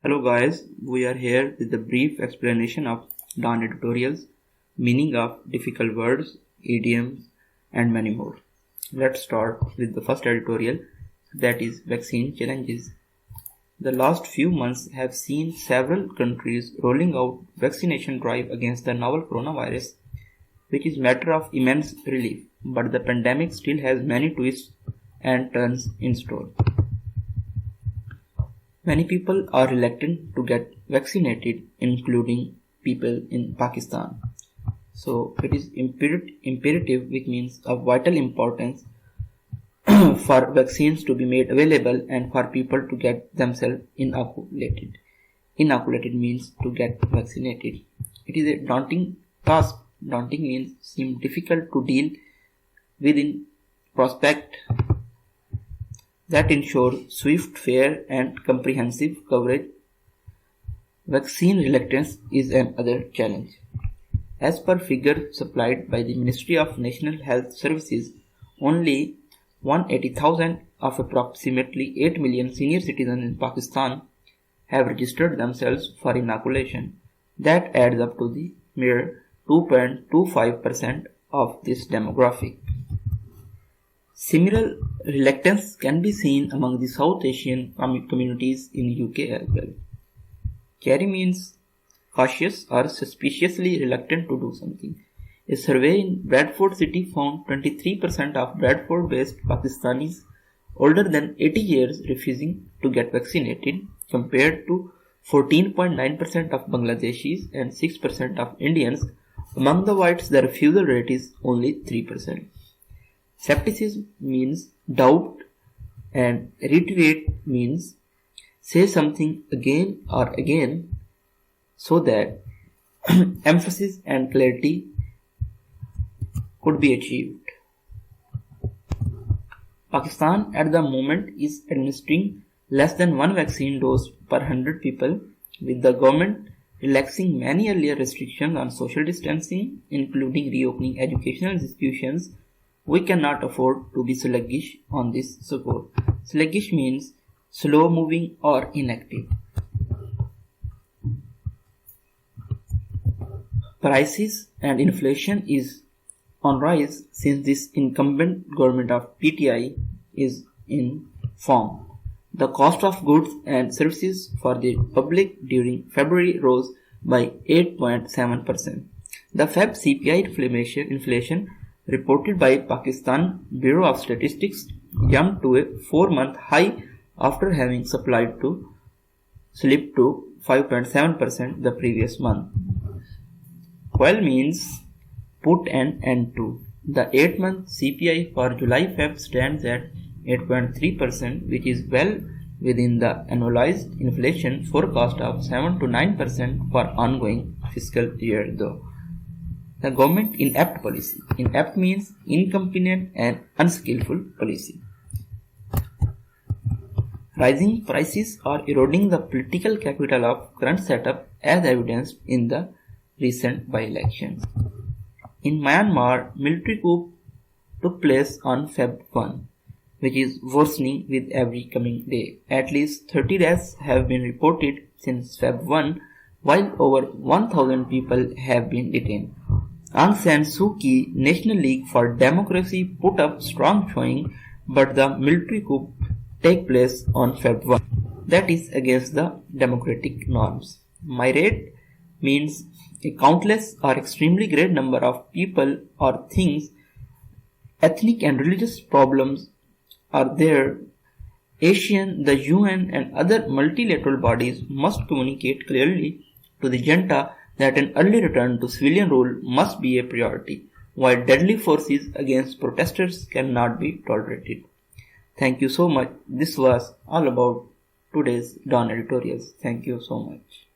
Hello guys, we are here with a brief explanation of non-editorials, meaning of difficult words, idioms and many more. Let's start with the first editorial, that is vaccine challenges. The last few months have seen several countries rolling out vaccination drive against the novel coronavirus, which is matter of immense relief, but the pandemic still has many twists and turns in store. Many people are reluctant to get vaccinated, including people in Pakistan. So it is imperative, which means of vital importance for vaccines to be made available and for people to get themselves inoculated. Inoculated means to get vaccinated. It is a daunting task. Daunting means seem difficult to deal with in prospect that ensure swift, fair and comprehensive coverage. Vaccine reluctance is another challenge. As per figures supplied by the Ministry of National Health Services, only 180,000 of approximately 8 million senior citizens in Pakistan have registered themselves for inoculation. That adds up to the mere 2.25% of this demographic. Similar reluctance can be seen among the South Asian communities in UK as well. Carry means cautious or suspiciously reluctant to do something. A survey in Bradford City found 23% of Bradford-based Pakistanis older than 80 years refusing to get vaccinated, compared to 14.9% of Bangladeshis and 6% of Indians. Among the whites, the refusal rate is only 3%. Skepticism means doubt and reiterate means say something again or again so that emphasis and clarity could be achieved. Pakistan at the moment is administering less than one vaccine dose per 100 people, with the government relaxing many earlier restrictions on social distancing, including reopening educational institutions. We cannot afford to be sluggish on this score. Sluggish means slow moving or inactive. Prices and inflation is on rise since this incumbent government of PTI is in form. The cost of goods and services for the public during February rose by 8.7%. The Feb CPI inflation reported by Pakistan Bureau of Statistics jumped to a 4-month high after having slipped to 5.7% the previous month. Quell means put an end to. The 8-month CPI for July-Feb stands at 8.3%, which is well within the annualized inflation forecast of 7 to 9% for ongoing fiscal year though. The government inept policy. Inept means incompetent and unskillful policy. Rising prices are eroding the political capital of current setup as evidenced in the recent by-elections. In Myanmar, military coup took place on Feb 1, which is worsening with every coming day. At least 30 deaths have been reported since Feb 1, while over 1,000 people have been detained. Aung San Suu Kyi National League for Democracy put up strong showing, but the military coup take place on Feb 1. That is against the democratic norms. Myriad means a countless or extremely great number of people or things. Ethnic and religious problems are there. ASEAN, the UN and other multilateral bodies must communicate clearly to the junta that an early return to civilian rule must be a priority, while deadly forces against protesters cannot be tolerated. Thank you so much. This was all about today's Dawn editorials. Thank you so much.